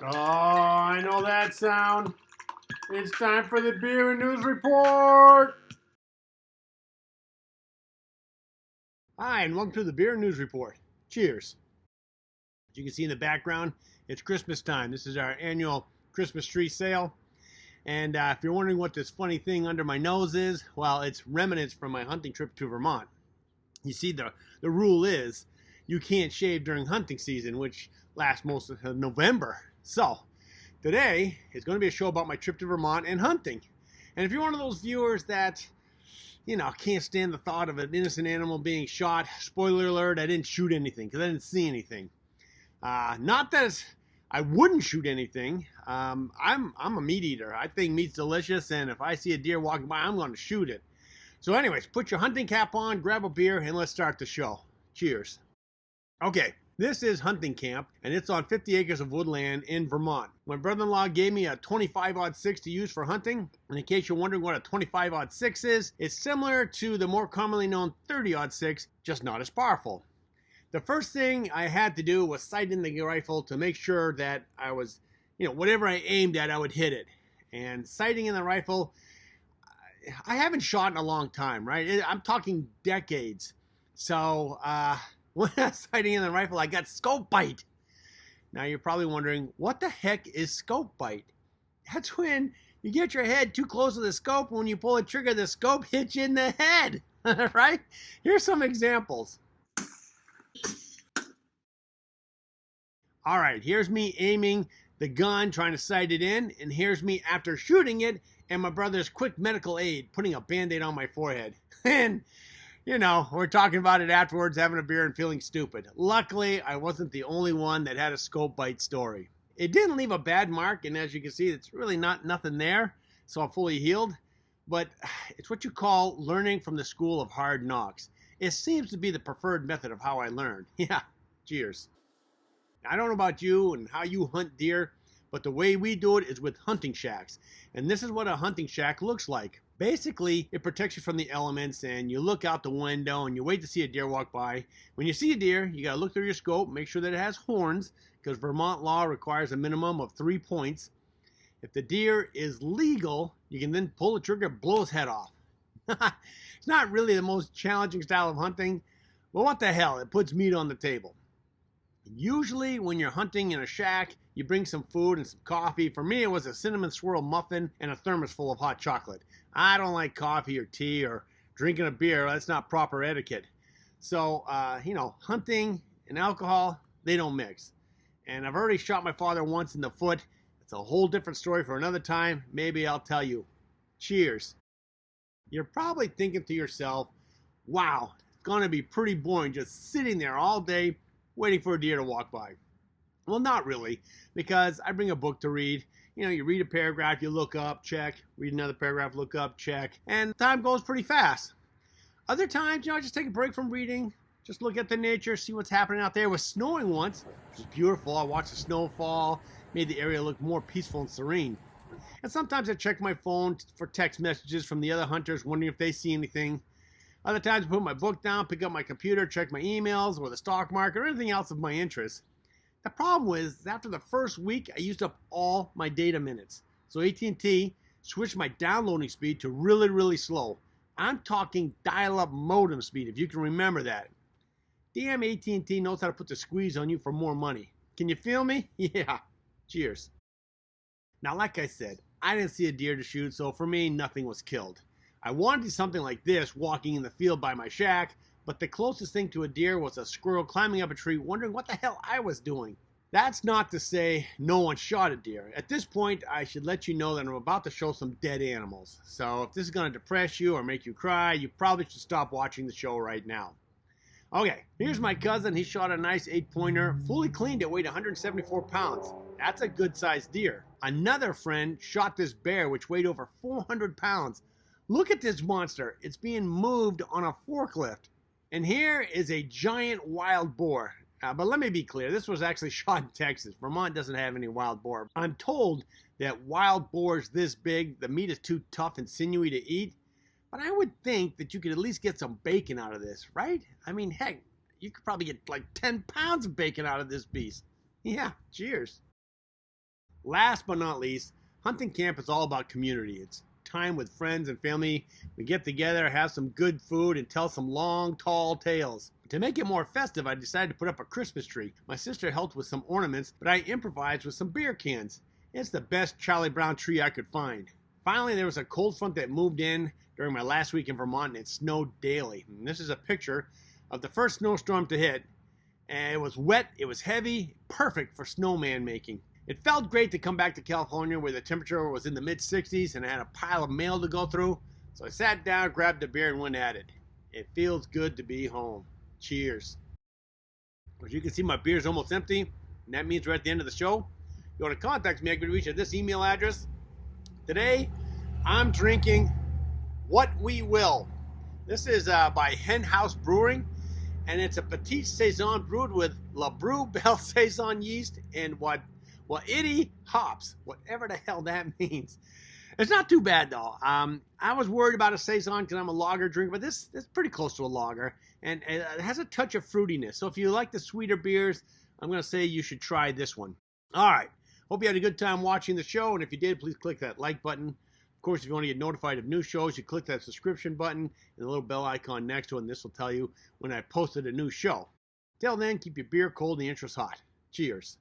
Oh, I know that sound. It's time for the Beer and News Report. Hi, and welcome to the Beer and News Report. Cheers. As you can see in the background, it's Christmas time. This is our annual Christmas tree sale. And if you're wondering what this funny thing under my nose is, well, it's remnants from my hunting trip to Vermont. You see, the rule is you can't shave during hunting season, which lasts most of November. So today is going to be a show about my trip to Vermont and hunting. And if you're one of those viewers that, can't stand the thought of an innocent animal being shot, spoiler alert, I didn't shoot anything because I didn't see anything. Not that I wouldn't shoot anything. I'm a meat eater. I think meat's delicious, and if I see a deer walking by, I'm going to shoot it. So anyways, put your hunting cap on, grab a beer, and let's start the show. Cheers. Okay, this is hunting camp, and it's on 50 acres of woodland in Vermont. My brother-in-law gave me a 25-06 to use for hunting, and in case you're wondering what a 25-06 is, it's similar to the more commonly known 30-06, just not as powerful. The first thing I had to do was sight in the rifle to make sure that I was, whatever I aimed at, I would hit it. And sighting in the rifle, I haven't shot in a long time, right? I'm talking decades. So when I was sighting in the rifle, I got scope bite. Now you're probably wondering, what the heck is scope bite? That's when you get your head too close to the scope, and when you pull the trigger, the scope hits you in the head, right? Here's some examples. All right, here's me aiming the gun, trying to sight it in, and here's me after shooting it, and my brother's quick medical aid putting a Band-Aid on my forehead. And, we're talking about it afterwards, having a beer and feeling stupid. Luckily, I wasn't the only one that had a scope bite story. It didn't leave a bad mark, and as you can see, it's really nothing there, so I'm fully healed. But it's what you call learning from the school of hard knocks. It seems to be the preferred method of how I learned. Yeah, cheers. I don't know about you and how you hunt deer, but the way we do it is with hunting shacks. And this is what a hunting shack looks like. Basically, it protects you from the elements, and you look out the window and you wait to see a deer walk by. When you see a deer, you gotta look through your scope, make sure that it has horns, because Vermont law requires a minimum of 3 points. If the deer is legal, you can then pull the trigger, blow his head off. It's not really the most challenging style of hunting, but what the hell, it puts meat on the table. Usually when you're hunting in a shack, you bring some food and some coffee. For me, it was a cinnamon swirl muffin and a thermos full of hot chocolate. I don't like coffee or tea or drinking a beer. That's not proper etiquette. So, hunting and alcohol, they don't mix. And I've already shot my father once in the foot. It's a whole different story for another time. Maybe I'll tell you. Cheers. You're probably thinking to yourself, wow, it's going to be pretty boring just sitting there all day waiting for a deer to walk by. Well, not really, because I bring a book to read. You read a paragraph, you look up, check, read another paragraph, look up, check, and time goes pretty fast. Other times, I just take a break from reading, just look at the nature, see what's happening out there. It was snowing once, which was beautiful. I watched the snow fall, made the area look more peaceful and serene. And sometimes I check my phone for text messages from the other hunters, wondering if they see anything. Other times I put my book down, pick up my computer, check my emails or the stock market or anything else of my interest. The problem was, after the first week, I used up all my data minutes. So AT&T switched my downloading speed to really, really slow. I'm talking dial-up modem speed, if you can remember that. Damn, AT&T knows how to put the squeeze on you for more money. Can you feel me? Yeah. Cheers. Now, like I said, I didn't see a deer to shoot, so for me, nothing was killed. I wanted something like this walking in the field by my shack, but the closest thing to a deer was a squirrel climbing up a tree wondering what the hell I was doing. That's not to say no one shot a deer. At this point, I should let you know that I'm about to show some dead animals. So if this is going to depress you or make you cry, you probably should stop watching the show right now. Okay, here's my cousin. He shot a nice 8-pointer, fully cleaned. It weighed 174 pounds. That's a good-sized deer. Another friend shot this bear, which weighed over 400 pounds. Look at this monster. It's being moved on a forklift. And here is a giant wild boar. But let me be clear, this was actually shot in Texas. Vermont doesn't have any wild boar. I'm told that wild boars this big, the meat is too tough and sinewy to eat. But I would think that you could at least get some bacon out of this, right? I mean, heck, you could probably get like 10 pounds of bacon out of this beast. Yeah, cheers. Last but not least, hunting camp is all about community. It's time with friends and family. We get together, have some good food, and tell some long, tall tales. To make it more festive, I decided to put up a Christmas tree. My sister helped with some ornaments, but I improvised with some beer cans. It's the best Charlie Brown tree I could find. Finally, there was a cold front that moved in during my last week in Vermont, and it snowed daily. And this is a picture of the first snowstorm to hit. And it was wet, it was heavy, perfect for snowman making. It felt great to come back to California where the temperature was in the mid-60s and I had a pile of mail to go through. So I sat down, grabbed a beer, and went at it. It feels good to be home. Cheers. As you can see, my beer's almost empty, and that means we're at the end of the show. If you want to contact me, I can reach at this email address. Today, I'm drinking What We Will. This is by Hen House Brewing, and it's a petite saison brewed with La Brew Belle Saison yeast and itty hops, whatever the hell that means. It's not too bad though. I was worried about a saison because I'm a lager drinker, but this is pretty close to a lager, and it has a touch of fruitiness. So if you like the sweeter beers, I'm going to say you should try this one. All right. Hope you had a good time watching the show, and if you did, please click that like button. Of course, if you want to get notified of new shows, you click that subscription button and the little bell icon next to it, and this will tell you when I posted a new show. Till then, keep your beer cold and your interests hot. Cheers.